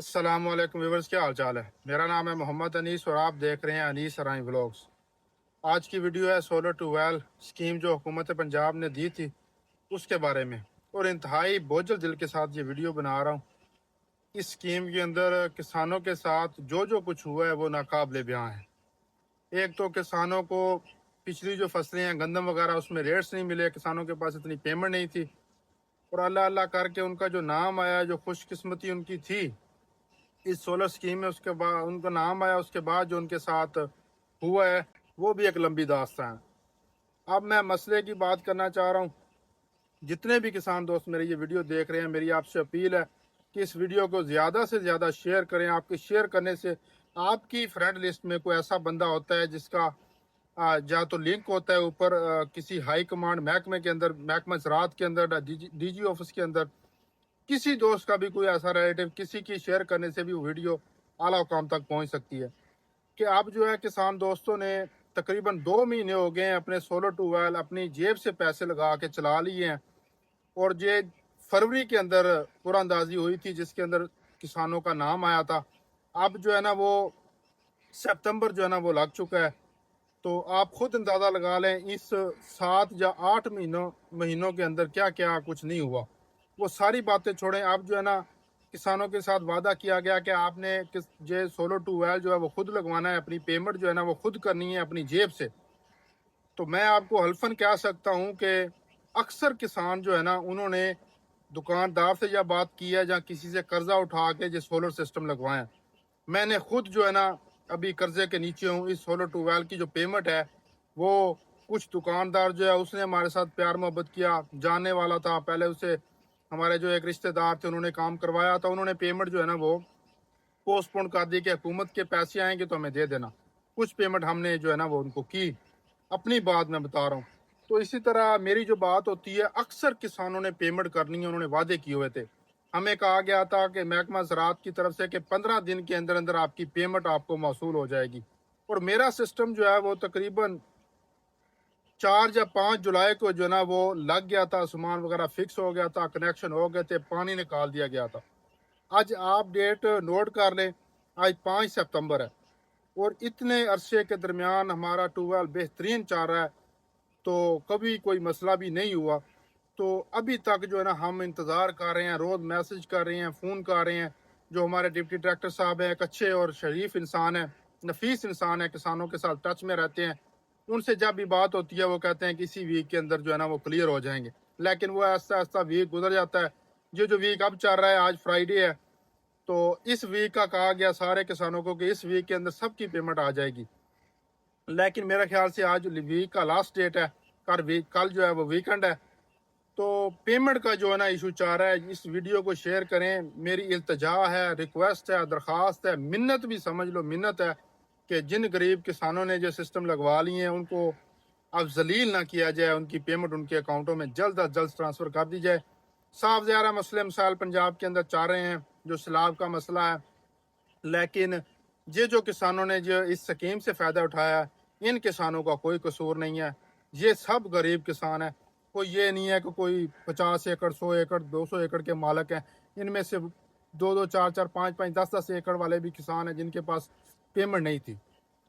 अस्सलाम वालेकुम व्यूअर्स, क्या हाल चाल है। मेरा नाम है मोहम्मद अनीस और आप देख रहे हैं अनीस सराई व्लॉग्स। आज की वीडियो है सोलर टू वेल स्कीम जो हुकूमत पंजाब ने दी थी उसके बारे में, और इंतहाई बोझल दिल के साथ ये वीडियो बना रहा हूँ। इस स्कीम के अंदर किसानों के साथ जो जो कुछ हुआ है वो नाकाबिले बयां है। एक तो किसानों को पिछली जो फसलें हैं गंदम वगैरह उसमें रेट्स नहीं मिले, किसानों के पास इतनी पेमेंट नहीं थी, और अल्लाह अल्लाह करके उनका जो नाम आया, जो खुशकिस्मती उनकी थी इस सोलर स्कीम में, उसके बाद उनका नाम आया, उसके बाद जो उनके साथ हुआ है वो भी एक लंबी दास्तान है। अब मैं मसले की बात करना चाह रहा हूँ। जितने भी किसान दोस्त मेरे ये वीडियो देख रहे हैं, मेरी आपसे अपील है कि इस वीडियो को ज़्यादा से ज़्यादा शेयर करें। आपके शेयर करने से आपकी फ्रेंड लिस्ट में कोई ऐसा बंदा होता है जिसका या तो लिंक होता है ऊपर किसी हाई कमांड महकमे के अंदर, महकमा ज़राअत के अंदर, डीजी ऑफिस के अंदर, किसी दोस्त का भी कोई ऐसा रिलेटिव, किसी की शेयर करने से भी वो वीडियो आला हुकाम तक पहुंच सकती है। कि अब जो है किसान दोस्तों ने तकरीबन 2 महीने हो गए हैं अपने सोलर ट्यूबवेल अपनी जेब से पैसे लगा के चला लिए हैं, और ये फरवरी के अंदर पुरांदाजी हुई थी जिसके अंदर किसानों का नाम आया था। अब जो है ना वो सितंबर जो है ना वो लग चुका है। तो आप खुद अंदाज़ा लगा लें इस 7 या 8 महीनों के अंदर क्या क्या कुछ नहीं हुआ। वो सारी बातें छोड़ें। अब जो है ना किसानों के साथ वादा किया गया कि आपने ये सोलर ट्यूबवेल जो है वो खुद लगवाना है, अपनी पेमेंट जो है ना वो खुद करनी है अपनी जेब से। तो मैं आपको हल्फन कह सकता हूँ कि अक्सर किसान जो है ना उन्होंने दुकानदार से या बात की है या किसी से कर्जा उठा के जो सोलर सिस्टम लगवाएं। मैंने खुद जो है ना अभी कर्जे के नीचे हूँ। इस सोलर ट्यूबवेल की जो पेमेंट है वो कुछ दुकानदार जो है उसने हमारे साथ प्यार मोहब्बत किया, जानने वाला था पहले उसे, हमारे जो एक रिश्तेदार थे उन्होंने काम करवाया था, उन्होंने पेमेंट जो है ना वो पोस्टपोन कर दी कि हुकूमत के पैसे आएंगे तो हमें दे देना। कुछ पेमेंट हमने जो है ना वो उनको की, अपनी बात मैं बता रहा हूँ। तो इसी तरह मेरी जो बात होती है, अक्सर किसानों ने पेमेंट करनी है, उन्होंने वादे किए हुए थे। हमें कहा गया था कि महकमा ज़राअत की तरफ से कि 15 दिन के अंदर अंदर आपकी पेमेंट आपको मौसूल हो जाएगी, और मेरा सिस्टम जो है वो तकरीबन 4 या 5 जुलाई को जो है ना वो लग गया था, सामान वगैरह फिक्स हो गया था, कनेक्शन हो गए थे, पानी निकाल दिया गया था। आज आप डेट नोट कर लें, आज 5 सितंबर है, और इतने अरसे के दरमियान हमारा ट्यूबवेल बेहतरीन चल रहा है, तो कभी कोई मसला भी नहीं हुआ। तो अभी तक जो है ना हम इंतज़ार कर रहे हैं, रोज़ मैसेज कर रहे हैं, फ़ोन कर रहे हैं। जो हमारे डिप्टी डायरेक्टर साहब हैं, एक अच्छे और शरीफ इंसान है, नफीस इंसान है, किसानों के साथ टच में रहते हैं। उनसे जब भी बात होती है वो कहते हैं कि इसी वीक के अंदर जो है ना वो क्लियर हो जाएंगे, लेकिन वो ऐसा ऐसा वीक गुजर जाता है। ये जो वीक अब चल रहा है, आज फ्राइडे है, तो इस वीक का कहा गया सारे किसानों को कि इस वीक के अंदर सबकी पेमेंट आ जाएगी, लेकिन मेरे ख्याल से आज वीक का लास्ट डेट है, कल जो है वो वीकेंड है। तो पेमेंट का जो है ना इशू चाह रहा है। इस वीडियो को शेयर करें, मेरी इल्तजा है, रिक्वेस्ट है, दरख्वास्त है, मिन्नत भी समझ लो, मिन्नत है कि जिन गरीब किसानों ने जो सिस्टम लगवा लिए हैं उनको अब जलील ना किया जाए, उनकी पेमेंट उनके अकाउंटों में जल्द अज जल्द ट्रांसफ़र कर दी जाए। साफ ज़्यादा मसले मसाइल पंजाब के अंदर चाह रहे हैं, जो सैलाब का मसला है, लेकिन ये जो किसानों ने जो इस स्कीम से फ़ायदा उठाया, इन किसानों का कोई कसूर नहीं है। ये सब गरीब किसान है। कोई ये नहीं है कि कोई 50 एकड़, 100 एकड़, 200 एकड़ के मालिक हैं। इनमें से 2-2, 4-4, 5-5, 10-10 एकड़ वाले भी किसान हैं जिनके पास पेमेंट नहीं थी।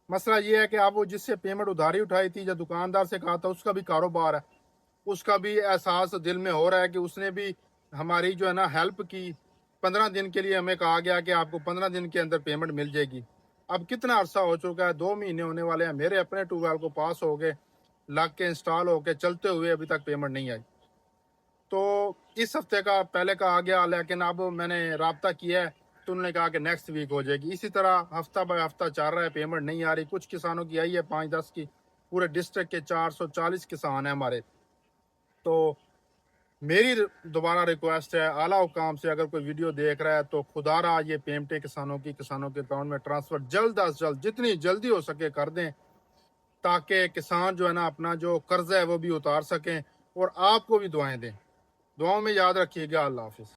मसला ये है कि आप वो जिससे पेमेंट उधारी उठाई थी या दुकानदार से कहा था, उसका भी कारोबार है, उसका भी एहसास दिल में हो रहा है कि उसने भी हमारी जो है ना हेल्प की। 15 दिन के लिए हमें कहा गया कि आपको 15 दिन के अंदर पेमेंट मिल जाएगी। अब कितना अरसा हो चुका है, 2 महीने होने वाले हैं। मेरे अपने ट्यूबवेल को पास हो गए, लग के इंस्टॉल हो के चलते हुए अभी तक पेमेंट नहीं आई। तो इस हफ्ते का पहले कहा गया, लेकिन अब मैंने रब्ता किया है तो उन्होंने कहा कि नेक्स्ट वीक हो जाएगी। इसी तरह हफ्ता बाय हफ्ता चल रहा है, पेमेंट नहीं आ रही। कुछ किसानों की आई है 5-10 की, पूरे डिस्ट्रिक्ट के 440 किसान हैं हमारे। तो मेरी दोबारा रिक्वेस्ट है आला हुकाम से, अगर कोई वीडियो देख रहा है तो खुदारा ये पेमेंटें किसानों के अकाउंट में ट्रांसफ़र जल्द अज जल्द जितनी जल्दी हो सके कर दें, ताकि किसान जो है ना अपना जो कर्जा है वो भी उतार सकें, और आपको भी दुआएं दें। दुआओं में याद रखिएगा। अल्लाह हाफिज़।